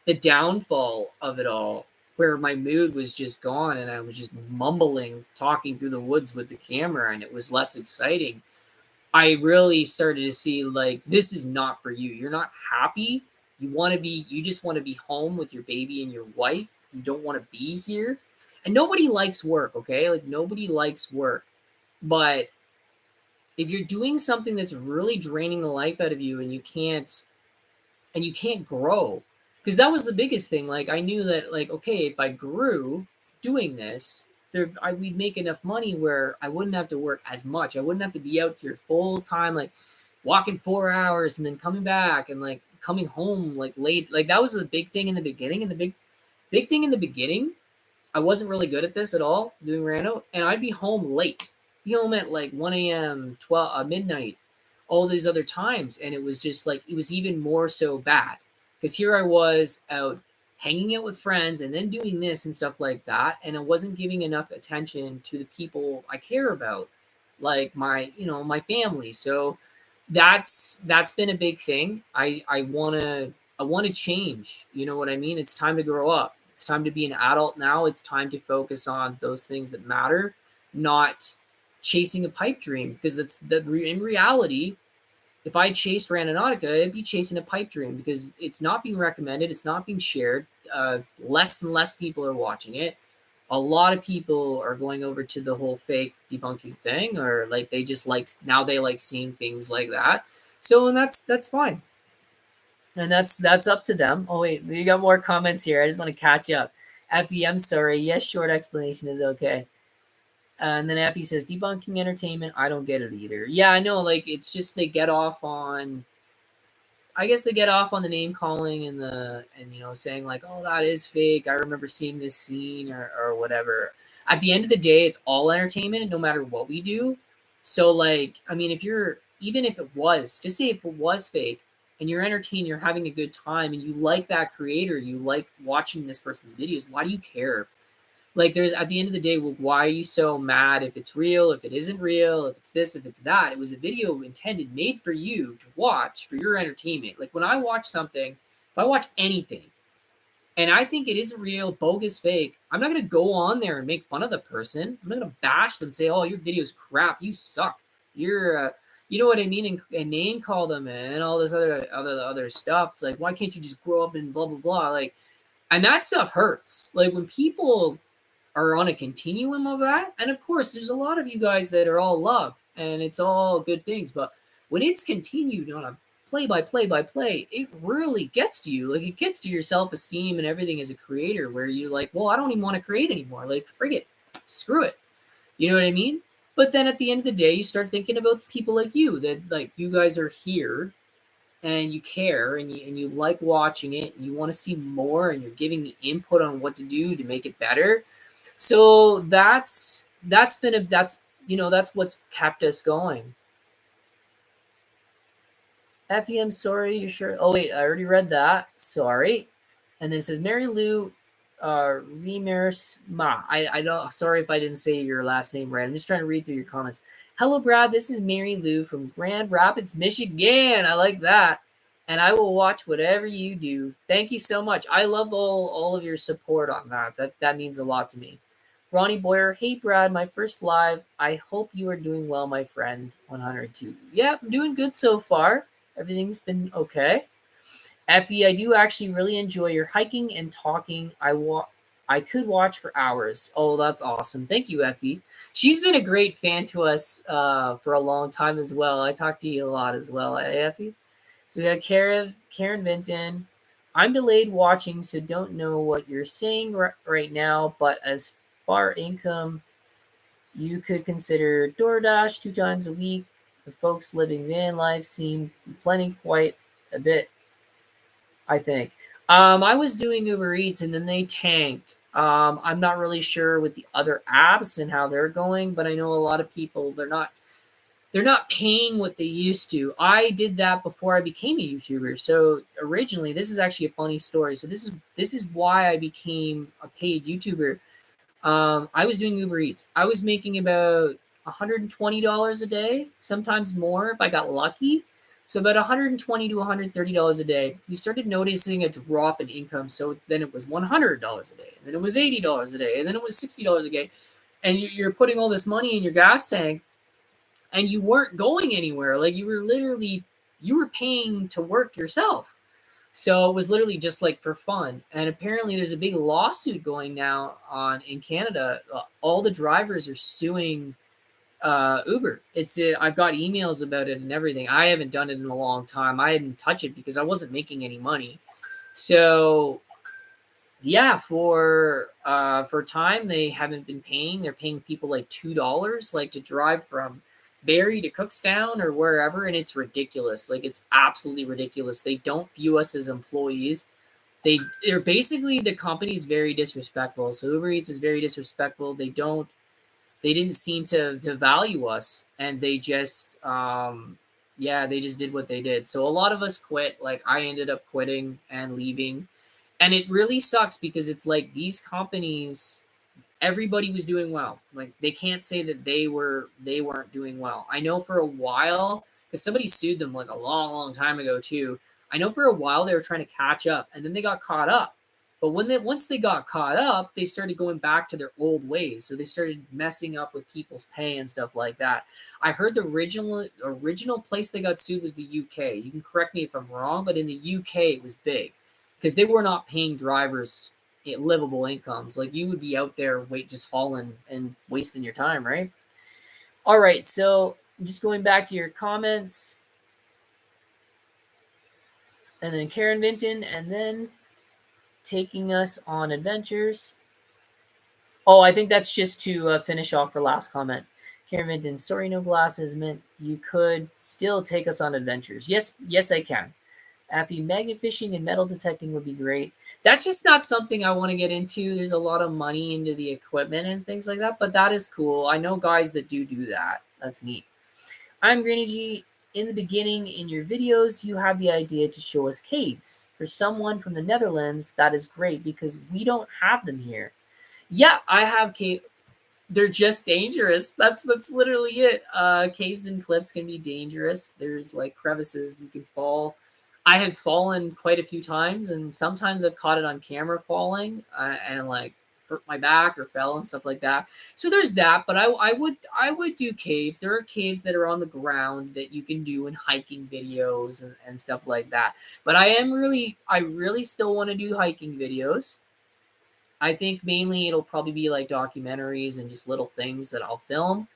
the downfall of it all, where my mood was just gone and I was just mumbling, talking through the woods with the camera, and it was less exciting. I really started to see like this is not for you. You're not happy. You just want to be home with your baby and your wife. You don't want to be here. And nobody likes work, okay? Like nobody likes work. But if you're doing something that's really draining the life out of you and you can't grow, because that was the biggest thing. Like I knew that like okay, if I grew doing this, we'd make enough money where I wouldn't have to work as much. I wouldn't have to be out here full time, like walking 4 hours and then coming back and like coming home like late. Like that was the big thing in the beginning. And the big thing in the beginning, I wasn't really good at this at all doing rando, and I'd be home late, be home at like 1 a.m., 12 midnight, all these other times, and it was just like it was even more so bad because here I was out hanging out with friends and then doing this and stuff like that, and I wasn't giving enough attention to the people I care about, like my family. So that's been a big thing. I want to change. You know what I mean? It's time to grow up. It's time to be an adult now. It's time to focus on those things that matter, not chasing a pipe dream. Because in reality, if I chased Randonautica, I'd be chasing a pipe dream because it's not being recommended. It's not being shared. Less and less people are watching it. A lot of people are going over to the whole fake debunking thing, or like they just like now they like seeing things like that. So and that's fine, and that's up to them. Oh wait, you got more comments here. I just want to catch up. Effie, I'm sorry. Yes, short explanation is okay. And then Effie says debunking entertainment. I don't get it either. Yeah, I know. Like it's just they get off on. I guess they get off on the name calling and saying like, oh, that is fake. I remember seeing this scene or whatever. At the end of the day, it's all entertainment, no matter what we do. So like, I mean, even if it was, just say if it was fake and you're entertained, you're having a good time, and you like that creator, you like watching this person's videos. Why do you care? Like there's at the end of the day, well, why are you so mad if it's real, if it isn't real, if it's this, if it's that? It was a video intended, made for you to watch for your entertainment. Like when I watch something, if I watch anything and I think it isn't real, bogus, fake, I'm not gonna go on there and make fun of the person. I'm not gonna bash them, say, "Oh, your video's crap. You suck. You're," you know what I mean, and name call them and all this other stuff. It's like, why can't you just grow up and blah blah blah? Like, and that stuff hurts. Like when people are on a continuum of that. And of course, there's a lot of you guys that are all love and it's all good things. But when it's continued on a play by play, it really gets to you. Like it gets to your self esteem and everything as a creator, where you're like, well, I don't even want to create anymore. Like, frig it, screw it. You know what I mean? But then at the end of the day, you start thinking about people like you that like you guys are here and you care and you like watching it and you want to see more and you're giving me input on what to do to make it better. So that's what's kept us going. FEM, sorry, you sure? Oh wait, I already read that. Sorry. And then it says Mary Lou Remers Ma. I don't sorry if I didn't say your last name right. I'm just trying to read through your comments. Hello, Brad. This is Mary Lou from Grand Rapids, Michigan. I like that. And I will watch whatever you do. Thank you so much. I love all of your support on that. That means a lot to me. Ronnie Boyer, hey Brad, my first live. I hope you are doing well, my friend. 102. Yeah, I'm doing good so far. Everything's been okay. Effie, I do actually really enjoy your hiking and talking. I could watch for hours. Oh, that's awesome. Thank you, Effie. She's been a great fan to us for a long time as well. I talk to you a lot as well, Effie. So we got Karen Vinton. I'm delayed watching, so don't know what you're saying right now. But as far income, you could consider DoorDash 2 times a week. The folks living van life seem plenty quite a bit, I think. I was doing Uber Eats and then they tanked. I'm not really sure with the other apps and how they're going, but I know a lot of people they're not paying what they used to. I did that before I became a YouTuber. So originally, this is actually a funny story. So this is why I became a paid YouTuber. I was doing Uber Eats. I was making about $120 a day, sometimes more if I got lucky. So about $120 to $130 a day. You started noticing a drop in income. So then it was $100 a day, and then it was $80 a day, and then it was $60 a day. And you're putting all this money in your gas tank, and you weren't going anywhere. Like you were paying to work yourself. So it was literally just like for fun. And apparently there's a big lawsuit going now on in Canada. All the drivers are suing Uber. I've got emails about it and everything. I haven't done it in a long time. I didn't touch it because I wasn't making any money. So yeah, for time they haven't been paying. They're paying people like $2 like to drive from Barrie to Cookstown or wherever, and it's ridiculous. Like it's absolutely ridiculous. They don't view us as employees. They're basically, the company's very disrespectful. So Uber Eats is very disrespectful. They didn't seem to value us, and they just yeah, they just did what they did. So a lot of us quit. Like I ended up quitting and leaving, and it really sucks because it's like these companies, everybody was doing well. Like they can't say that they weren't doing well. I know for a while, because somebody sued them like a long time ago too. I know for a while they were trying to catch up, and then they got caught up. But once they got caught up, they started going back to their old ways. So they started messing up with people's pay and stuff like that. I heard the original place they got sued was the UK. You can correct me if I'm wrong, but in the UK it was big because they were not paying drivers livable incomes. Like you would be out there just hauling and wasting your time, right? All right, so just going back to your comments, and then Karen Vinton, and then taking us on adventures. Oh, I think that's just to finish off her last comment. Karen Vinton, sorry, no glasses meant you could still take us on adventures. Yes, I can. Affy, magnet fishing and metal detecting would be great. That's just not something I want to get into. There's a lot of money into the equipment and things like that, but that is cool. I know guys that do that. That's neat. I'm Granny G. In the beginning, in your videos, you had the idea to show us caves. For someone from the Netherlands, that is great because we don't have them here. Yeah, I have cave. They're just dangerous. That's literally it. Caves and cliffs can be dangerous. There's like crevices you can fall. I have fallen quite a few times, and sometimes I've caught it on camera falling and like hurt my back or fell and stuff like that. So there's that. But I would do caves. There are caves that are on the ground that you can do in hiking videos and stuff like that. But I really still want to do hiking videos. I think mainly it'll probably be like documentaries and just little things that I'll film.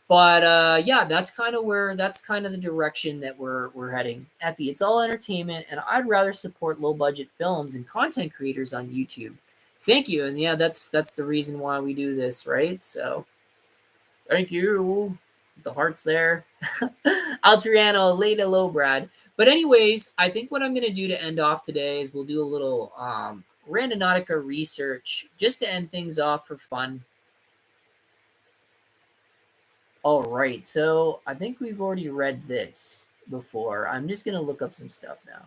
But yeah, that's kind of the direction that we're heading. Effie, it's all entertainment, and I'd rather support low budget films and content creators on YouTube. Thank you, and yeah, that's the reason why we do this, right? So thank you. The heart's there. Altriano, later low, Brad. But anyways, I think what I'm gonna do to end off today is we'll do a little Randonautica research just to end things off for fun. All right, so I think we've already read this before. I'm just gonna look up some stuff now.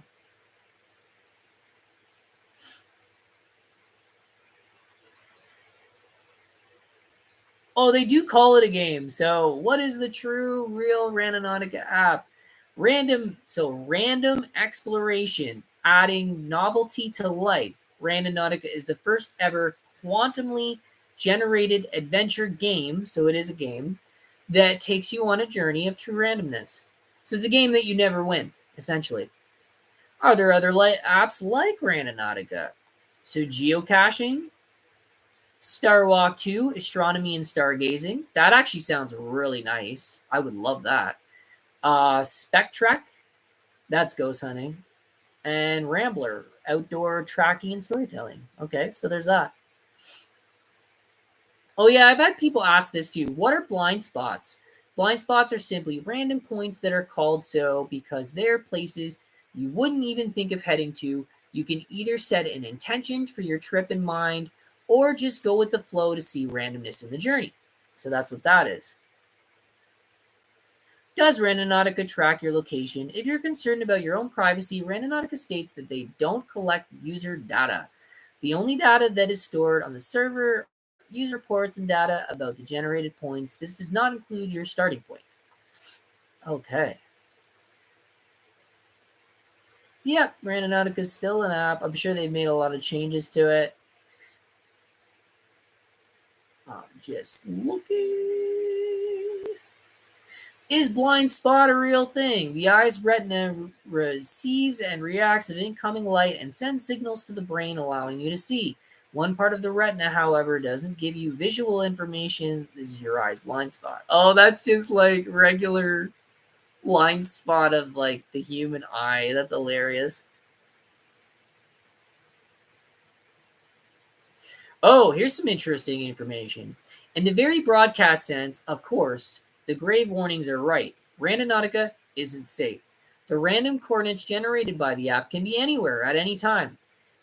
Oh, they do call it a game. So, what is the true, real Randonautica app? Random exploration, adding novelty to life. Randonautica is the first ever quantumly generated adventure game. So, it is a game that takes you on a journey of true randomness. So, it's a game that you never win, essentially. Are there other apps like Randonautica? So, geocaching, Star Walk 2, Astronomy and Stargazing. That actually sounds really nice. I would love that. Spec Trek, that's ghost hunting. And Rambler, outdoor tracking and storytelling. Okay, so there's that. Oh, yeah, I've had people ask this too. What are blind spots? Blind spots are simply random points that are called so because they're places you wouldn't even think of heading to. You can either set an intention for your trip in mind or just go with the flow to see randomness in the journey. So that's what that is. Does Randonautica track your location? If you're concerned about your own privacy, Randonautica states that they don't collect user data. The only data that is stored on the server, user reports and data about the generated points. This does not include your starting point. Okay. Yep, Randonautica is still an app. I'm sure they've made a lot of changes to it. I'm just looking. Is blind spot a real thing? The eye's retina receives and reacts to incoming light and sends signals to the brain, allowing you to see. One part of the retina, however, doesn't give you visual information. This is your eye's blind spot. Oh, that's just like regular blind spot of like the human eye. That's hilarious. Oh, here's some interesting information. In the very broadcast sense, of course, the grave warnings are right. Randonautica isn't safe. The random coordinates generated by the app can be anywhere at any time,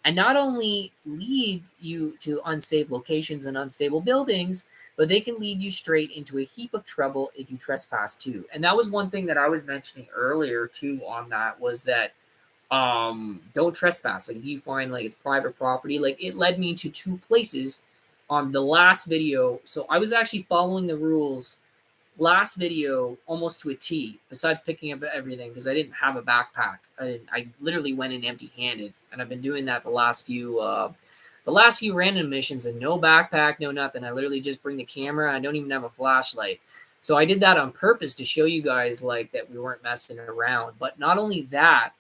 and not only lead you to unsafe locations and unstable buildings, but they can lead you straight into a heap of trouble if you trespass too. And that was one thing that I was mentioning earlier too on that was that don't trespass. Like if you find like it's private property, like it led me to two places on the last video. So I was actually following the rules last video almost to a T, besides picking up everything because I didn't have a backpack. I literally went in empty handed, and I've been doing that the last few random missions, and no backpack, no nothing. I literally just bring the camera. I don't even have a flashlight. So I did that on purpose to show you guys like that we weren't messing around. But not only that,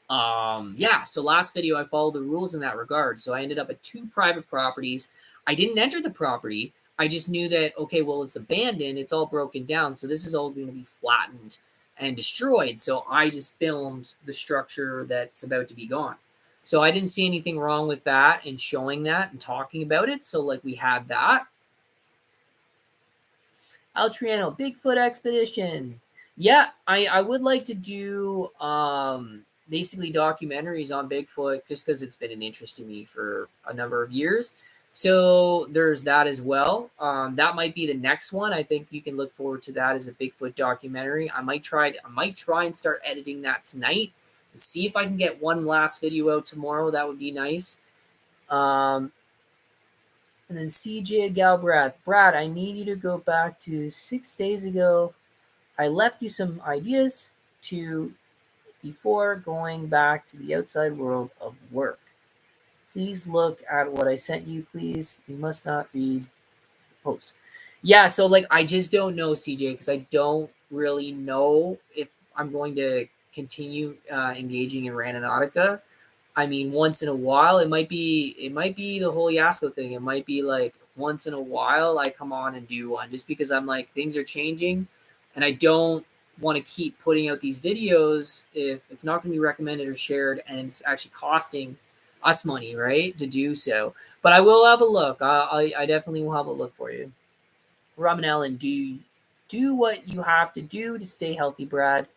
yeah, so last video I followed the rules in that regard. So I ended up at two private properties. I didn't enter the property. I just knew that, okay, well, it's abandoned. It's all broken down. So this is all going to be flattened and destroyed. So I just filmed the structure that's about to be gone. So I didn't see anything wrong with that and showing that and talking about it. So like we had that. Altriano Bigfoot expedition. Yeah, I would like to do basically documentaries on Bigfoot just because it's been an interest to me for a number of years. So there's that as well. That might be the next one. I think you can look forward to that as a Bigfoot documentary. I might try and start editing that tonight and see if I can get one last video out tomorrow. That would be nice. Um, and then CJ Galbraith. Brad, I need you to go back to 6 days ago. I left you some ideas to before going back to the outside world of work. Please look at what I sent you, please. You must not read posts. Yeah, so like I just don't know, CJ, because I don't really know if I'm going to continue engaging in Randonautica. I mean, once in a while, it might be the whole Yasko thing. It might be like once in a while I come on and do one just because I'm like things are changing and I don't want to keep putting out these videos if it's not going to be recommended or shared and it's actually costing us money, right, to do so. But I will have a look. I definitely will have a look for you. Ramen Allen, do what you have to do to stay healthy, Brad.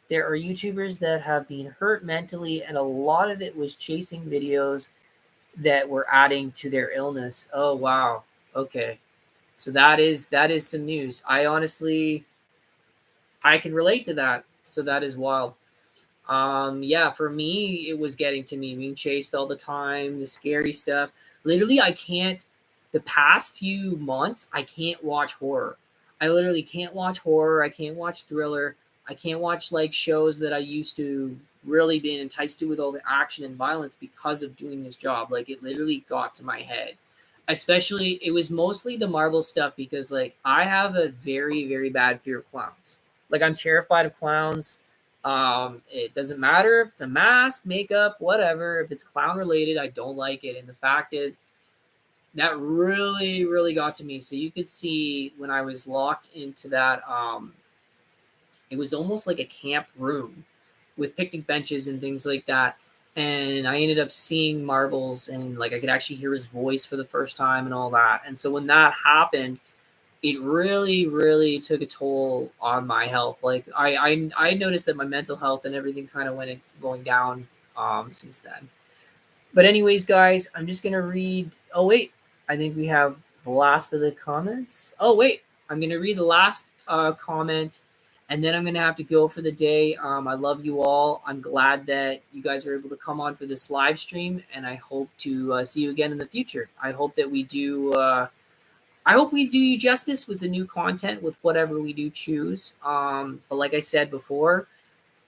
There are YouTubers that have been hurt mentally, and a lot of it was chasing videos that were adding to their illness. Oh wow. Okay. So that is some news. I can relate to that. So that is wild. Yeah, for me, it was getting to me, being chased all the time, the scary stuff. Literally, I can't, the past few months, I can't watch horror. I literally can't watch horror. I can't watch thriller. I can't watch like shows that I used to really be enticed to with all the action and violence because of doing this job. Like, it literally got to my head. Especially, it was mostly the Marvel stuff because, like, I have a very, very bad fear of clowns. Like, I'm terrified of clowns. It doesn't matter if it's a mask, makeup, whatever. If it's clown related, I don't like it. And the fact is, that really, really got to me. So you could see when I was locked into that, it was almost like a camp room with picnic benches and things like that. And I ended up seeing Marbles, and like I could actually hear his voice for the first time and all that. And so when that happened, it really, really took a toll on my health. Like I noticed that my mental health and everything kind of went going down since then. But anyways, guys, I'm just gonna read. Oh wait, I think we have the last of the comments. Oh wait, I'm gonna read the last comment, and then I'm gonna have to go for the day. I love you all. I'm glad that you guys were able to come on for this live stream, and I hope to see you again in the future. I hope that we do. I hope we do you justice with the new content with whatever we do choose. But like I said before,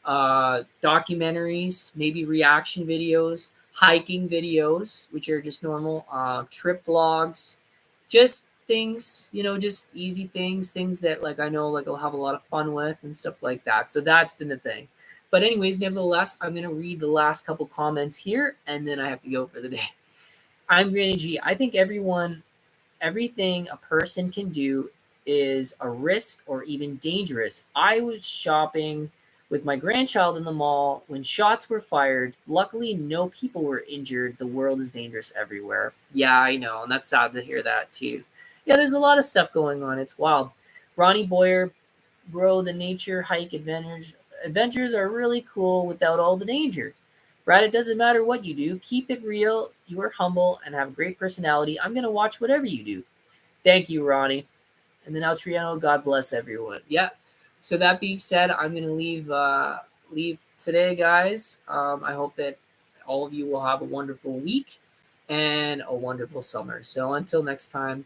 documentaries, maybe reaction videos, hiking videos, which are just normal, trip vlogs, just things, just easy things, things that like I know like I'll have a lot of fun with and stuff like that. So that's been the thing. But anyways, nevertheless, I'm gonna read the last couple comments here, and then I have to go for the day. I'm Granny G. I think everything a person can do is a risk or even dangerous. I was shopping with my grandchild in the mall when shots were fired. Luckily, no people were injured. The world is dangerous everywhere. Yeah, I know, and that's sad to hear that too. Yeah, there's a lot of stuff going on. It's wild. Ronnie Boyer, bro, the nature hike adventures are really cool without all the danger. Brad, it doesn't matter what you do. Keep it real. You are humble and have a great personality. I'm gonna watch whatever you do. Thank you, Ronnie. And then Altriano, God bless everyone. Yeah. So that being said, I'm gonna leave today, guys. I hope that all of you will have a wonderful week and a wonderful summer. So until next time,